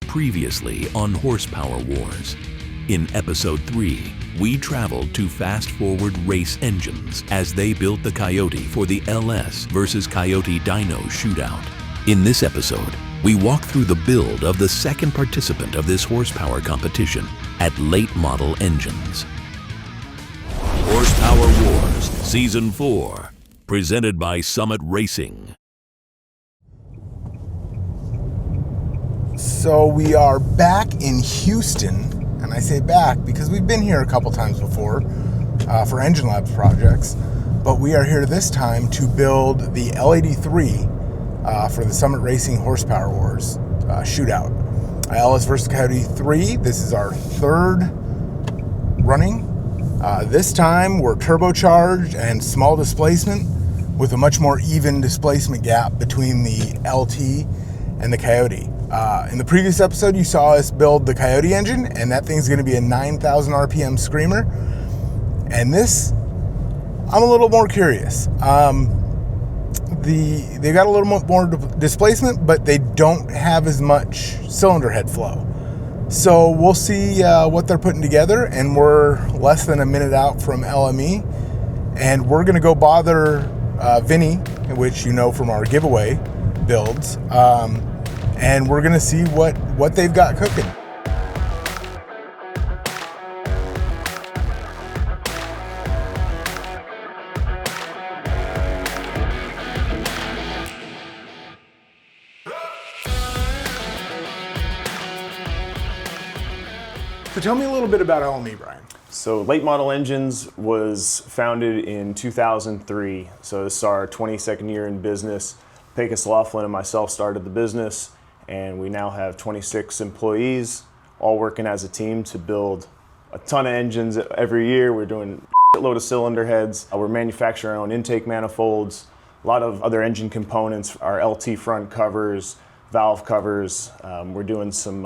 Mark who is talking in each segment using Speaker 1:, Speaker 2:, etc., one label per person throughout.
Speaker 1: Previously on Horsepower Wars. In episode 3, we traveled to fast-forward race engines as they built the Coyote for the LS versus Coyote Dyno shootout. In this episode, we walk through the build of the second participant of this horsepower competition at Late Model Engines. Horsepower Wars Season 4, presented by Summit Racing.
Speaker 2: So we are back in Houston, and I say back because we've been here a couple times before for EngineLabs projects, but we are here this time to build the L83 for the Summit Racing Horsepower Wars shootout. LS versus Coyote 3, this is our third running. This time we're turbocharged and small displacement with a much more even displacement gap between the LT and the Coyote. In the previous episode, you saw us build the Coyote engine, and that thing's going to be a 9,000 RPM screamer. And this, I'm a little more curious. They got a little more displacement, but they don't have as much cylinder head flow. So we'll see what they're putting together, and we're less than a minute out from LME, and we're going to go bother Vinny, which you know from our giveaway builds. And we're gonna see what they've got cooking. So tell me a little bit about LME, Brian.
Speaker 3: So Late Model Engines was founded in 2003. So this is our 22nd year in business. Pecos Laughlin and myself started the business, and we now have 26 employees, all working as a team to build a ton of engines every year. We're doing a load of cylinder heads. We're manufacturing our own intake manifolds, a lot of other engine components, our LT front covers, valve covers. We're doing some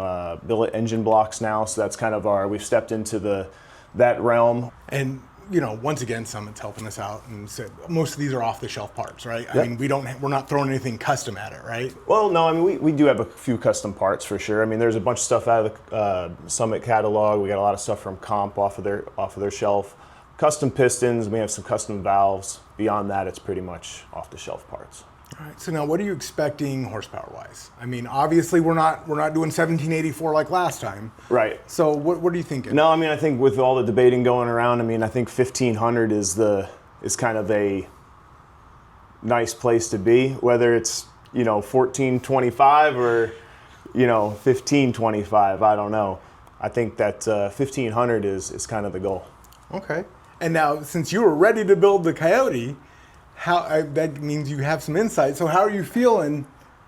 Speaker 3: billet engine blocks now, so that's kind of we've stepped into that realm.
Speaker 2: And you know, once again, Summit's helping us out, and said most of these are off-the-shelf parts, right?
Speaker 3: Yep.
Speaker 2: I mean, we're not throwing anything custom at it, right?
Speaker 3: Well, no, I mean, we do have a few custom parts for sure. I mean, there's a bunch of stuff out of the Summit catalog. We got a lot of stuff from Comp off of their shelf. Custom pistons, we have some custom valves. Beyond that, it's pretty much off-the-shelf parts.
Speaker 2: All right, so now what are you expecting horsepower-wise? I mean, obviously we're not doing 1784 like last time.
Speaker 3: Right.
Speaker 2: So what are you thinking?
Speaker 3: No, I mean, I think with all the debating going around, I mean, I think 1500 is kind of a nice place to be, whether it's, 1425 or, 1525, I don't know. I think that 1500 is kind of the goal.
Speaker 2: Okay. And now, since you were ready to build the Coyote, that means you have some insight. So how are you feeling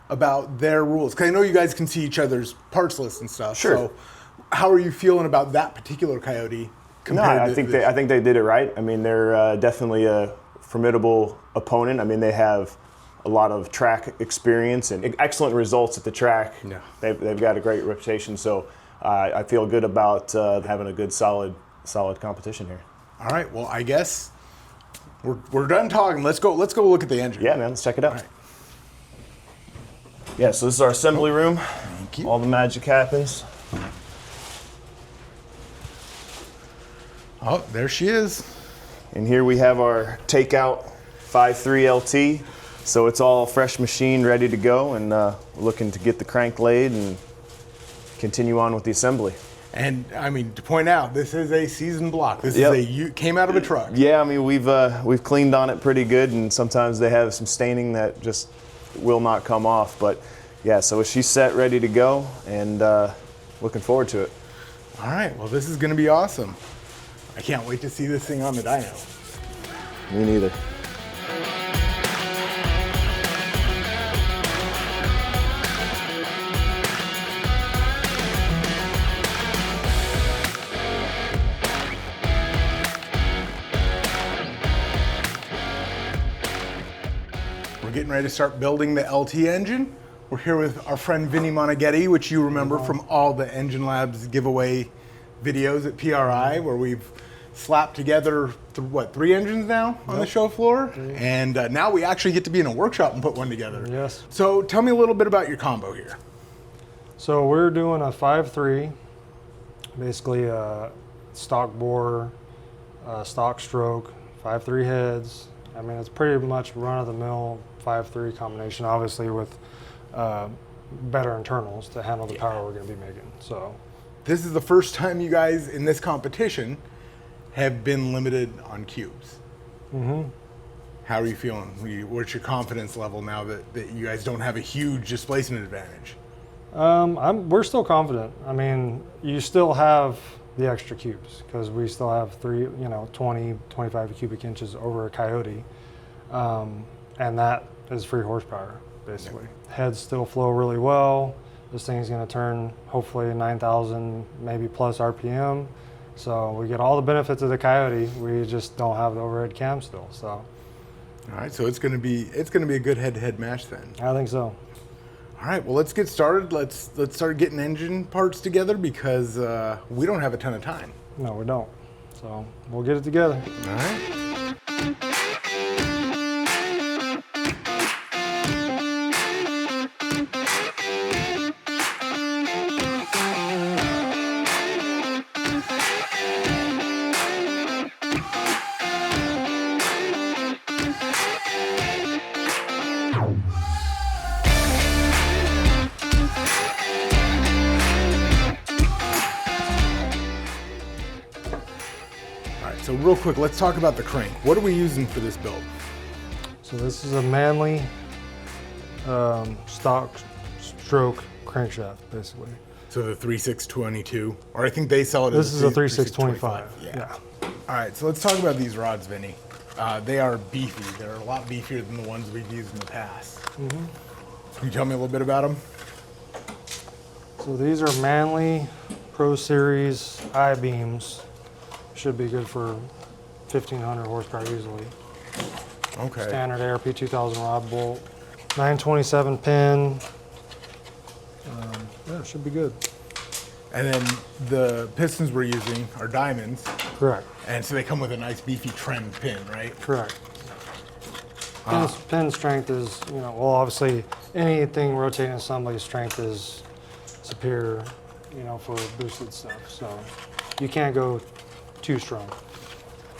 Speaker 2: about their rules? Because I know you guys can see each other's parts list and stuff.
Speaker 3: Sure.
Speaker 2: So how are you feeling about that particular Coyote compared
Speaker 3: I think they did it right. I mean, they're definitely a formidable opponent. I mean, they have a lot of track experience and excellent results at the track.
Speaker 2: Yeah. They've
Speaker 3: got a great reputation. So I feel good about having a good, solid competition here.
Speaker 2: All right. Well, I guess we're done talking. Let's go look at the engine.
Speaker 3: Yeah, man. Let's check it out.
Speaker 2: All right.
Speaker 3: Yeah. So this is our assembly room.
Speaker 2: Thank you.
Speaker 3: All the magic happens.
Speaker 2: Oh, there she is.
Speaker 3: And here we have our takeout 5.3 LT. So it's all fresh machine, ready to go, and looking to get the crank laid and continue on with the assembly.
Speaker 2: And I mean, to point out, this is a seasoned block. This came out of a truck.
Speaker 3: Yeah, I mean, we've cleaned on it pretty good, and sometimes they have some staining that just will not come off. But yeah, so she's set, ready to go, and looking forward to it.
Speaker 2: All right, well, this is going to be awesome. I can't wait to see this thing on the dyno.
Speaker 3: Me neither.
Speaker 2: We're getting ready to start building the LT engine. We're here with our friend Vinny Monaghetti, which you remember from all the EngineLabs giveaway videos at PRI, where we've slapped together, three engines now on the show floor? And now we actually get to be in a workshop and put one together.
Speaker 4: Yes.
Speaker 2: So tell me a little bit about your combo here.
Speaker 4: So we're doing a 5.3, basically a stock bore, stock stroke, 5.3 heads. I mean, it's pretty much run-of-the-mill 5.3 combination, obviously with better internals to handle the power we're going to be making. So
Speaker 2: This is the first time you guys in this competition have been limited on cubes.
Speaker 4: Mm-hmm.
Speaker 2: How are you feeling? What's your confidence level now that you guys don't have a huge displacement advantage?
Speaker 4: We're still confident. I mean, you still have the extra cubes because we still have 20, 25 cubic inches over a Coyote, and that is free horsepower, basically. Heads still flow really well. This thing's going to turn hopefully 9,000, maybe plus RPM. So we get all the benefits of the Coyote. We just don't have the overhead cam still. So.
Speaker 2: All right, so it's going to be a good head-to-head match then.
Speaker 4: I think so.
Speaker 2: All right, well, let's get started. Let's start getting engine parts together because we don't have a ton of time.
Speaker 4: No, we don't. So we'll get it together.
Speaker 2: All right. So real quick, let's talk about the crank. What are we using for this build?
Speaker 4: So this is a Manly stock stroke crankshaft, basically.
Speaker 2: So the 3622, or I think they sell it
Speaker 4: This
Speaker 2: as
Speaker 4: is a 3625.
Speaker 2: Yeah. All right, so let's talk about these rods, Vinny. They are beefy. They're a lot beefier than the ones we've used in the past. Mm-hmm. Can you tell me a little bit about them?
Speaker 4: So these are Manly Pro Series I-beams. Should be good for 1,500 horsepower easily.
Speaker 2: Okay.
Speaker 4: Standard ARP 2000 rod bolt, 927 pin. Yeah, it should be good.
Speaker 2: And then the pistons we're using are diamonds.
Speaker 4: Correct.
Speaker 2: And so they come with a nice beefy trend pin, right?
Speaker 4: Correct. Pin strength is, well, obviously anything rotating assembly strength is superior, for boosted stuff. So you can't go too strong.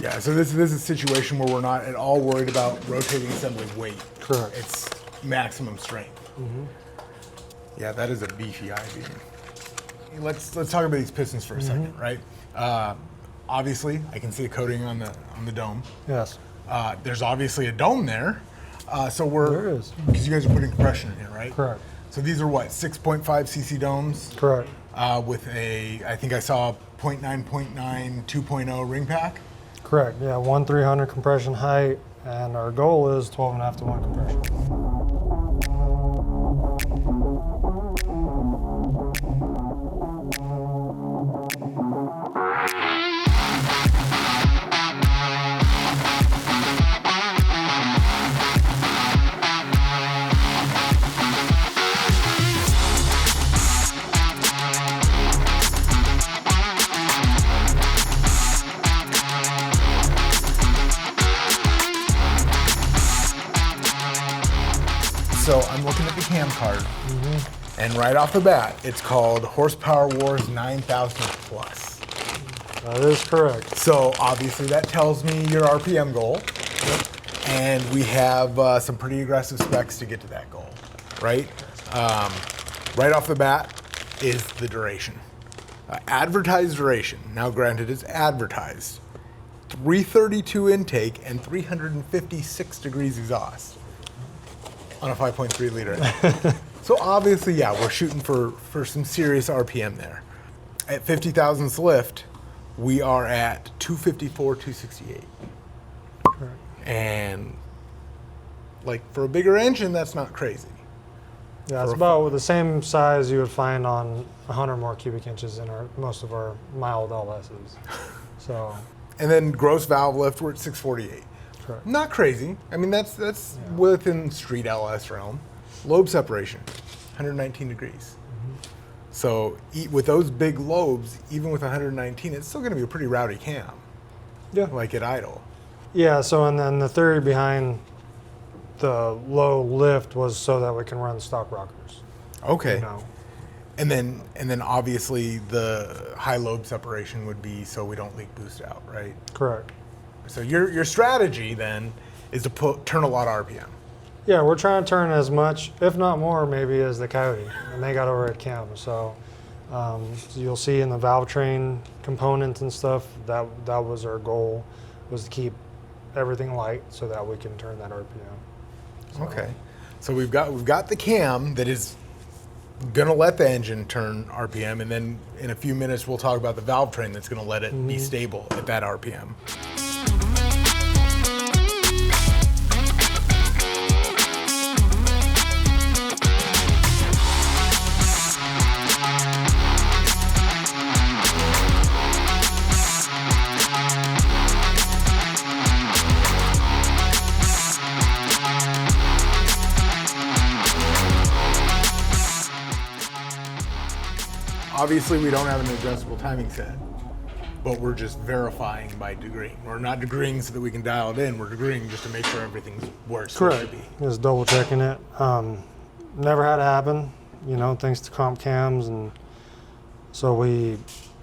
Speaker 2: Yeah, so this is a situation where we're not at all worried about rotating assembly weight.
Speaker 4: Correct.
Speaker 2: It's maximum strength. Mm-hmm. Yeah, that is a beefy I-beam. Let's talk about these pistons for a second, right? Obviously, I can see a coating on the dome.
Speaker 4: Yes.
Speaker 2: There's obviously a dome there.
Speaker 4: There is.
Speaker 2: Because you guys are putting compression in here, right?
Speaker 4: Correct.
Speaker 2: So these are what, 6.5 cc domes?
Speaker 4: Correct.
Speaker 2: With I think I saw 0.9 2.0 ring pack.
Speaker 4: Correct. Yeah, 1/300 compression height, and our goal is 12.5 to 1 compression.
Speaker 2: So I'm looking at the cam card, and right off the bat, it's called Horsepower Wars 9,000 plus.
Speaker 4: That is correct.
Speaker 2: So obviously that tells me your RPM goal, and we have some pretty aggressive specs to get to that goal, right? Right off the bat is the duration. Advertised duration, now granted it's advertised, 332 intake and 356 degrees exhaust on a 5.3 liter. So obviously, yeah, we're shooting for some serious RPM there. At 50,000 lift, we are at 254, 268.
Speaker 4: Correct.
Speaker 2: And like for a bigger engine, that's not crazy.
Speaker 4: Yeah, it's about the same size you would find on 100 more cubic inches in most of our mild LSs. So.
Speaker 2: And then gross valve lift, we're at 648.
Speaker 4: Correct.
Speaker 2: Not crazy. I mean, that's within street LS realm. Lobe separation, 119 degrees. So with those big lobes, even with 119, it's still going to be a pretty rowdy cam.
Speaker 4: Yeah.
Speaker 2: Like at idle.
Speaker 4: Yeah. So and then the theory behind the low lift was so that we can run stock rockers.
Speaker 2: Okay. And then obviously the high lobe separation would be so we don't leak boost out, right?
Speaker 4: Correct.
Speaker 2: So your strategy then is to turn a lot of RPM.
Speaker 4: Yeah, we're trying to turn as much, if not more, maybe as the Coyote, and they got over at Chem. So you'll see in the valve train components and stuff, that was our goal, was to keep everything light so that we can turn that RPM. So.
Speaker 2: Okay, so we've got the cam that is gonna let the engine turn RPM, and then in a few minutes we'll talk about the valve train that's gonna let it be stable at that RPM. Obviously, we don't have an adjustable timing set, but we're just verifying by degreeing. We're not degreeing so that we can dial it in. We're degreeing just to make sure everything's where it's supposed to be.
Speaker 4: Just double checking it. Never had it happen, thanks to comp cams, and so we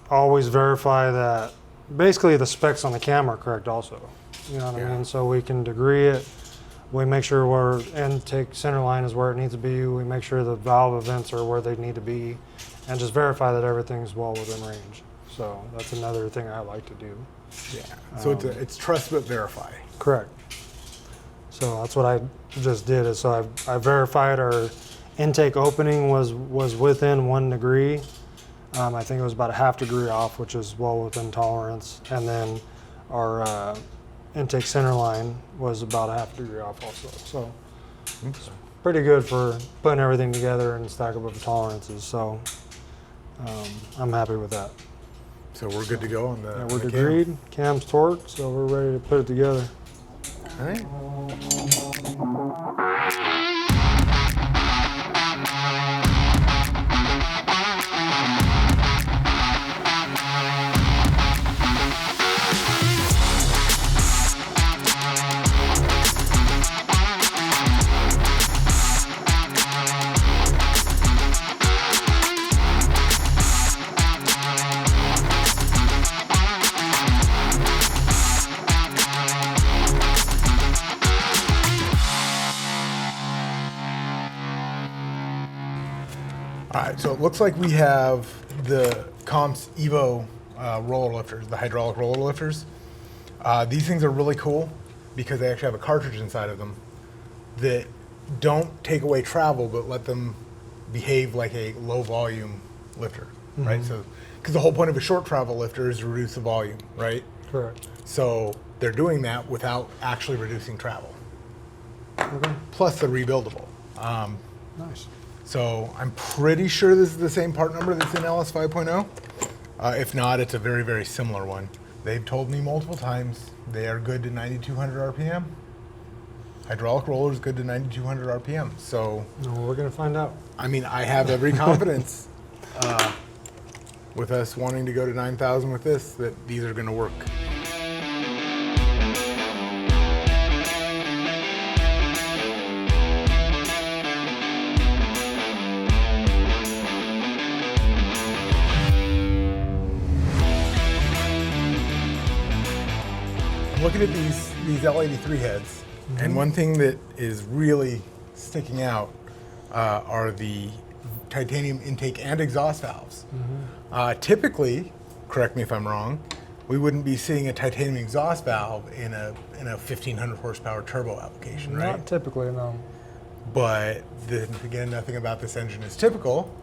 Speaker 4: always verify that basically the specs on the cam are correct also. You know what I mean? So we can degree it. We make sure our intake center line is where it needs to be. We make sure the valve events are where they need to be, and just verify that everything's well within range. So that's another thing I like to do.
Speaker 2: Yeah. So it's trust but verify.
Speaker 4: Correct. So that's what I just did. Is so I verified our intake opening was within 1 degree. I think it was about a ½ degree off, which is well within tolerance. And then our intake center line was about a ½ degree off also. So it's pretty good for putting everything together and stack up of tolerances. So I'm happy with that.
Speaker 2: So we're good to go on the
Speaker 4: We're
Speaker 2: the
Speaker 4: degreed, cam's torqued, so we're ready to put it together.
Speaker 2: All right. All right, so it looks like we have the Comp's Evo roller lifters, the hydraulic roller lifters. These things are really cool because they actually have a cartridge inside of them that don't take away travel, but let them behave like a low volume lifter, right? So, because the whole point of a short travel lifter is to reduce the volume, right?
Speaker 4: Correct.
Speaker 2: So they're doing that without actually reducing travel.
Speaker 4: Okay.
Speaker 2: Plus they're rebuildable.
Speaker 4: Nice.
Speaker 2: So I'm pretty sure this is the same part number that's in LS 5.0. If not, it's a very, very similar one. They've told me multiple times they are good to 9,200 RPM. Hydraulic roller is good to 9,200 RPM. So,
Speaker 4: No, we're gonna find out.
Speaker 2: I mean, I have every confidence with us wanting to go to 9,000 with this that these are gonna work. Looking at these L83 heads, and one thing that is really sticking out are the titanium intake and exhaust valves. Typically, correct me if I'm wrong, we wouldn't be seeing a titanium exhaust valve in a 1500 horsepower turbo application, right?
Speaker 4: Not typically, no.
Speaker 2: But then again, nothing about this engine is typical.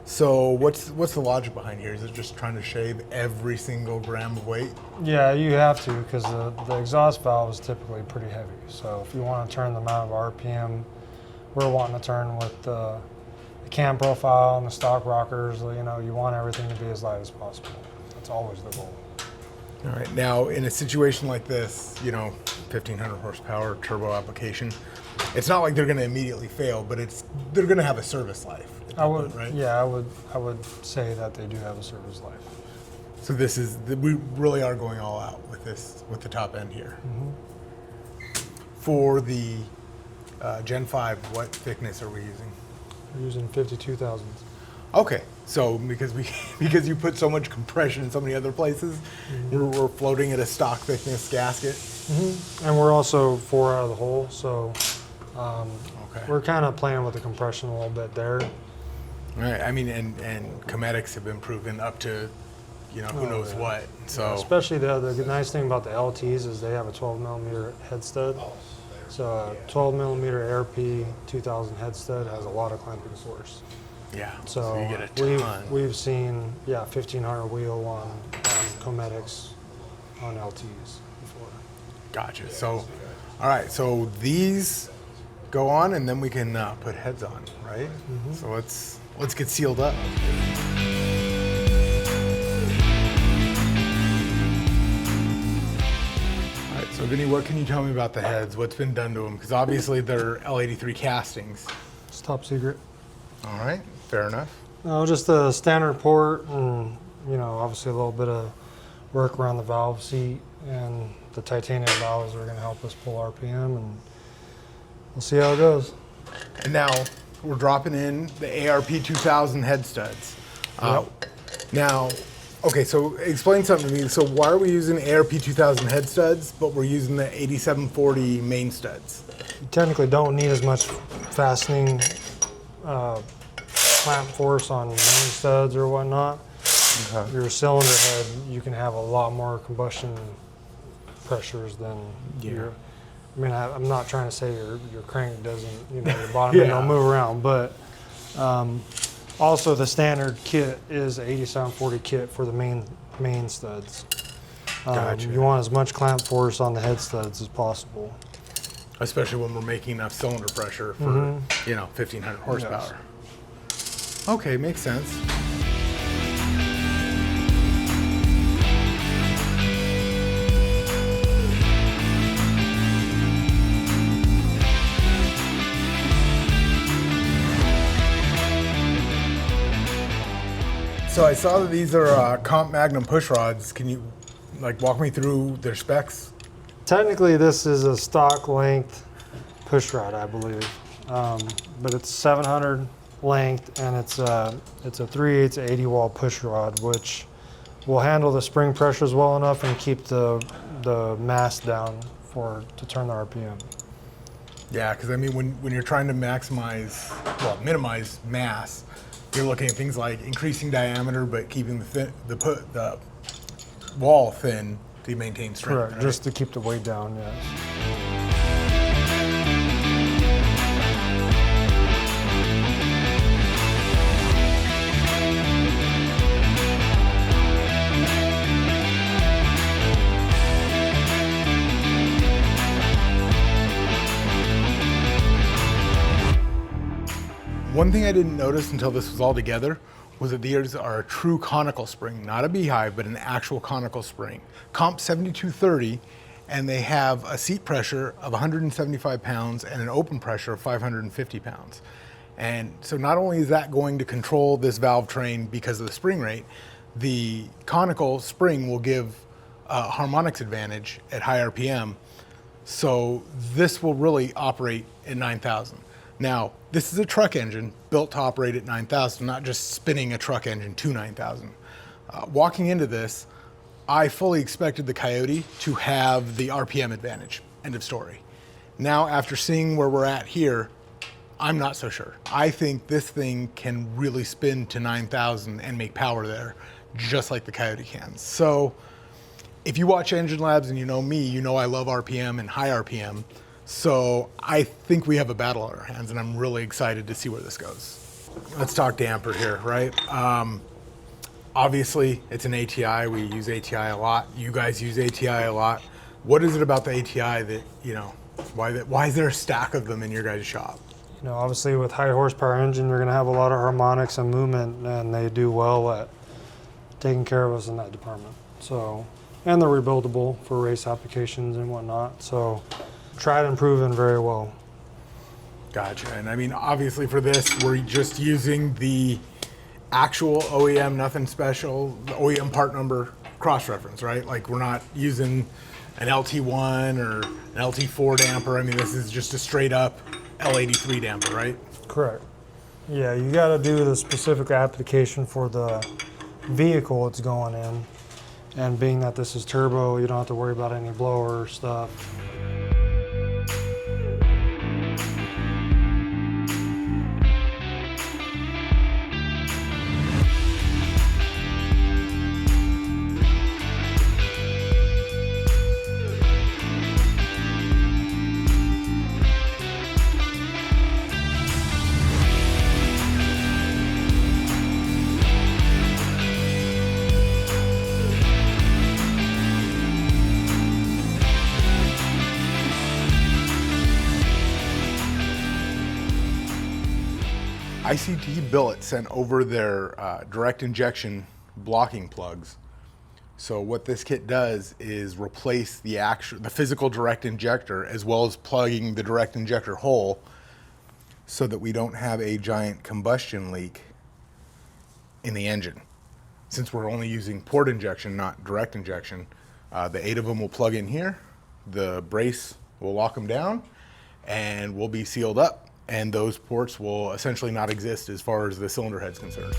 Speaker 2: So what's the logic behind here? Is it just trying to shave every single gram of weight?
Speaker 4: Yeah, you have to, because the exhaust valve is typically pretty heavy. So if you want to turn the amount of RPM we're wanting to turn with the cam profile and the stock rockers, you want everything to be as light as possible. That's always the goal.
Speaker 2: All right, now in a situation like this, 1500 horsepower turbo application, it's not like they're going to immediately fail, but they're going to have a service life.
Speaker 4: I would,
Speaker 2: right?
Speaker 4: yeah, I would say that they do have a service life.
Speaker 2: So we really are going all out with this, with the top end here. For the Gen 5, what thickness are we using?
Speaker 4: We're using 52 thousandths.
Speaker 2: Okay, so because because you put so much compression in so many other places, we're floating at a stock thickness gasket.
Speaker 4: And we're also 4 out of the hole, so
Speaker 2: Okay.
Speaker 4: we're kind of playing with the compression a little bit there.
Speaker 2: Right. I mean, and comedics have been proven up to, who knows what. So
Speaker 4: Especially the nice thing about the LTs is they have a 12 millimeter head stud. So a 12 millimeter ARP 2000 head stud has a lot of clamping force.
Speaker 2: yeah.
Speaker 4: So
Speaker 2: you get a ton.
Speaker 4: we've seen 1500 wheel on comedics on LTs before.
Speaker 2: Gotcha. So, all right. So these go on, and then we can put heads on, right? So let's get sealed up. All right. So Vinny, what can you tell me about the heads? What's been done to them? Because obviously they're L83 castings.
Speaker 4: It's top secret.
Speaker 2: All right. Fair enough.
Speaker 4: No, just a standard port, and obviously a little bit of work around the valve seat, and the titanium valves are going to help us pull RPM, and we'll see how it goes.
Speaker 2: And now we're dropping in the ARP 2000 head studs. Now, okay, so explain something to me. So why are we using ARP 2000 head studs, but we're using the 8740 main studs?
Speaker 4: You technically don't need as much fastening clamp force on main studs or whatnot.
Speaker 2: Okay.
Speaker 4: Your cylinder head, you can have a lot more combustion pressures than your. I mean, I'm not trying to say your crank doesn't, your bottom end don't move around, but also the standard kit is an 8740 kit for the main studs.
Speaker 2: Gotcha.
Speaker 4: You want as much clamp force on the head studs as possible.
Speaker 2: Especially when we're making enough cylinder pressure for, 1500 horsepower.
Speaker 4: Yes.
Speaker 2: Okay, makes sense. So I saw that these are Comp Magnum push rods. Can you walk me through their specs?
Speaker 4: Technically, this is a stock length push rod, I believe, but it's 700 length, and it's a 3/8 80 wall push rod, which will handle the spring pressures well enough and keep the mass down to turn the RPM.
Speaker 2: Yeah, because I mean, when you're trying to minimize mass, you're looking at things like increasing diameter, but keeping the wall thin to maintain strength.
Speaker 4: Correct,
Speaker 2: right?
Speaker 4: just to keep the weight down, yes.
Speaker 2: One thing I didn't notice until this was all together was that these are a true conical spring, not a beehive, but an actual conical spring. Comp 7230, and they have a seat pressure of 175 pounds and an open pressure of 550 pounds. And so not only is that going to control this valve train because of the spring rate, the conical spring will give a harmonics advantage at high RPM. So this will really operate at 9,000. Now, this is a truck engine built to operate at 9,000, not just spinning a truck engine to 9,000. Walking into this, I fully expected the Coyote to have the RPM advantage. End of story. Now, after seeing where we're at here, I'm not so sure. I think this thing can really spin to 9,000 and make power there, just like the Coyote can. So, if you watch EngineLabs and you know me, you know I love RPM and high RPM. So I think we have a battle on our hands, and I'm really excited to see where this goes. Let's talk damper here, right? Obviously, it's an ATI. We use ATI a lot. You guys use ATI a lot. What is it about the ATI that, why is there a stack of them in your guys' shop?
Speaker 4: Obviously with high horsepower engine, you're going to have a lot of harmonics and movement, and they do well at taking care of us in that department. So, and they're rebuildable for race applications and whatnot. So, tried and proven very well.
Speaker 2: Gotcha. And I mean, obviously for this, we're just using the actual OEM, nothing special, the OEM part number cross-reference, right? Like we're not using an LT1 or an LT4 damper. I mean, this is just a straight up L83 damper, right?
Speaker 4: Correct. Yeah, you got to do the specific application for the vehicle it's going in. And being that this is turbo, you don't have to worry about any blower stuff.
Speaker 2: ICT Billet sent over their direct injection blocking plugs. So what this kit does is replace the physical direct injector as well as plugging the direct injector hole so that we don't have a giant combustion leak in the engine. Since we're only using port injection, not direct injection, the 8 of them will plug in here, the brace will lock them down, and will be sealed up. And those ports will essentially not exist as far as the cylinder head's concerned.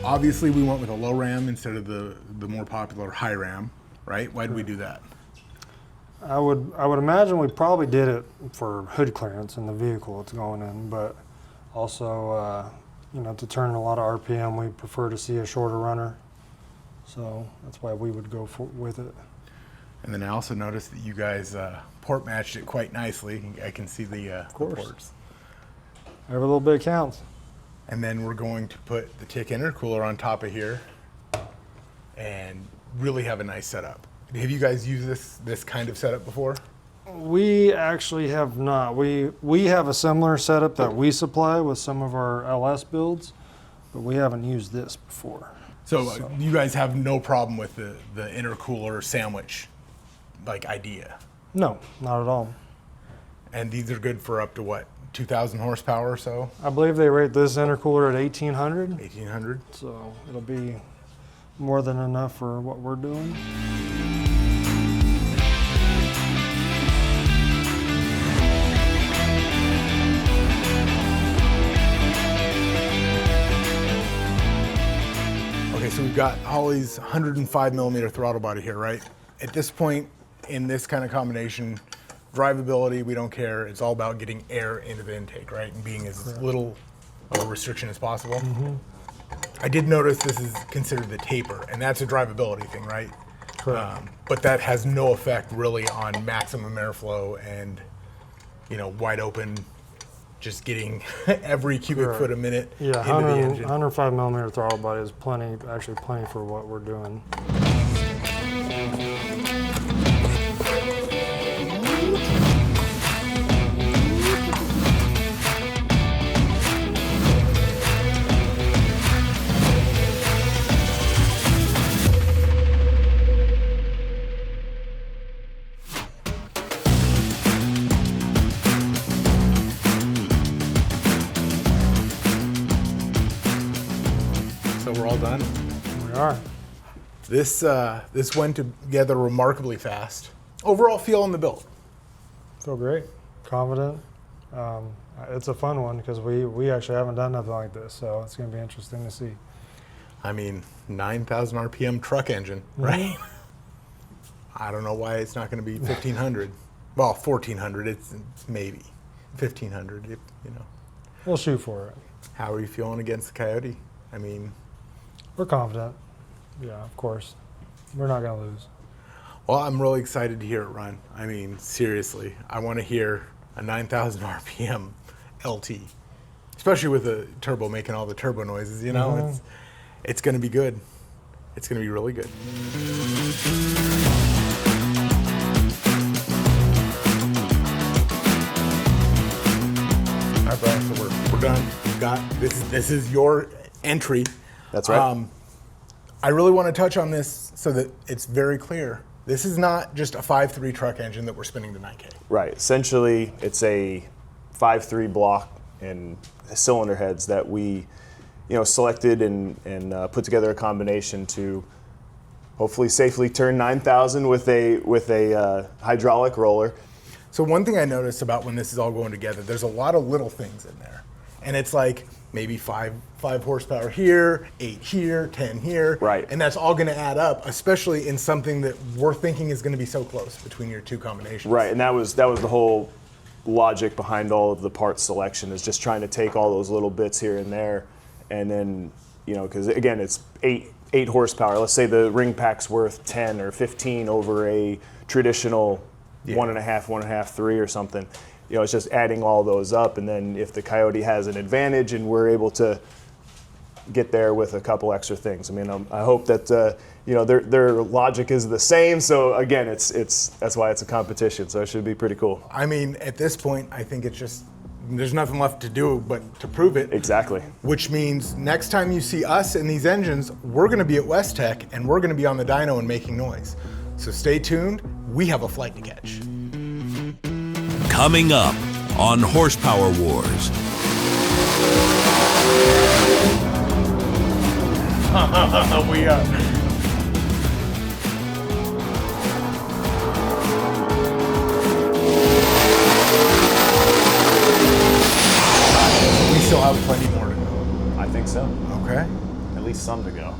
Speaker 2: Obviously, we went with a low ram instead of the more popular high ram, right? Why did we do that?
Speaker 4: I would imagine we probably did it for hood clearance in the vehicle it's going in, but also, to turn a lot of RPM, we prefer to see a shorter runner. So that's why we would go with it.
Speaker 2: And then I also noticed that you guys port matched it quite nicely. I can see the ports.
Speaker 4: Every little bit counts.
Speaker 2: And then we're going to put the TIC intercooler on top of here and really have a nice setup. Have you guys used this kind of setup before?
Speaker 4: We actually have not. We have a similar setup that we supply with some of our LS builds, but we haven't used this before.
Speaker 2: So you guys have no problem with the intercooler sandwich idea?
Speaker 4: No, not at all.
Speaker 2: And these are good for up to what, 2,000 horsepower or so?
Speaker 4: I believe they rate this intercooler at 1,800.
Speaker 2: 1,800.
Speaker 4: So it'll be more than enough for what we're doing.
Speaker 2: Okay, so we've got Holley's 105 millimeter throttle body here, right? At this point in this kind of combination, drivability, we don't care. It's all about getting air into the intake, right? And being as little of a restriction as possible. Mm-hmm. I did notice this is considered the taper, and that's a drivability thing, right?
Speaker 4: Correct.
Speaker 2: But that has no effect really on maximum airflow and, wide open, just getting every cubic foot a minute into the engine.
Speaker 4: 105 millimeter throttle body is plenty for what we're doing.
Speaker 2: So we're all done?
Speaker 4: We are.
Speaker 2: This went together remarkably fast. Overall feel on the build?
Speaker 4: Feel great, confident. It's a fun one because we actually haven't done nothing like this, so it's going to be interesting to see.
Speaker 2: I mean, 9,000 RPM truck engine, right? I don't know why it's not going to be 1,500. Well, 1,400. It's maybe 1,500.
Speaker 4: We'll shoot for it.
Speaker 2: How are you feeling against the Coyote? I mean,
Speaker 4: we're confident. Yeah, of course. We're not going to lose.
Speaker 2: Well, I'm really excited to hear it run. I mean, seriously, I want to hear a 9,000 RPM LT, especially with the turbo making all the turbo noises. It's going to be good. It's going to be really good. All right, Brian, so we're done. We've got this is your entry.
Speaker 3: That's right.
Speaker 2: I really want to touch on this so that it's very clear. This is not just a 5.3 truck engine that we're spinning to 9K.
Speaker 3: Right. Essentially, it's a 5.3 block and cylinder heads that we, selected and put together a combination to hopefully safely turn 9,000 with a hydraulic roller.
Speaker 2: So one thing I noticed about when this is all going together, there's a lot of little things in there, and it's like maybe five horsepower here, 8 here, 10 here,
Speaker 3: right?
Speaker 2: And that's all going to add up, especially in something that we're thinking is going to be so close between your two combinations.
Speaker 3: Right, and that was the whole logic behind all of the part selection, is just trying to take all those little bits here and there, and then because again it's 8 horsepower. Let's say the ring pack's worth 10 or 15 over a traditional 1.5, 3 or something. It's just adding all those up, and then if the Coyote has an advantage and we're able to get there with a couple extra things. I mean, I hope that their logic is the same. So again, that's why it's a competition. So it should be pretty cool.
Speaker 2: I mean, at this point, I think it's just there's nothing left to do but to prove it.
Speaker 3: Exactly.
Speaker 2: Which means next time you see us in these engines, we're going to be at West Tech and we're going to be on the dyno and making noise. So stay tuned. We have a flight to catch.
Speaker 1: Coming up on Horsepower Wars.
Speaker 2: We still have plenty more to go.
Speaker 3: I think so.
Speaker 2: Okay.
Speaker 3: At least some to go.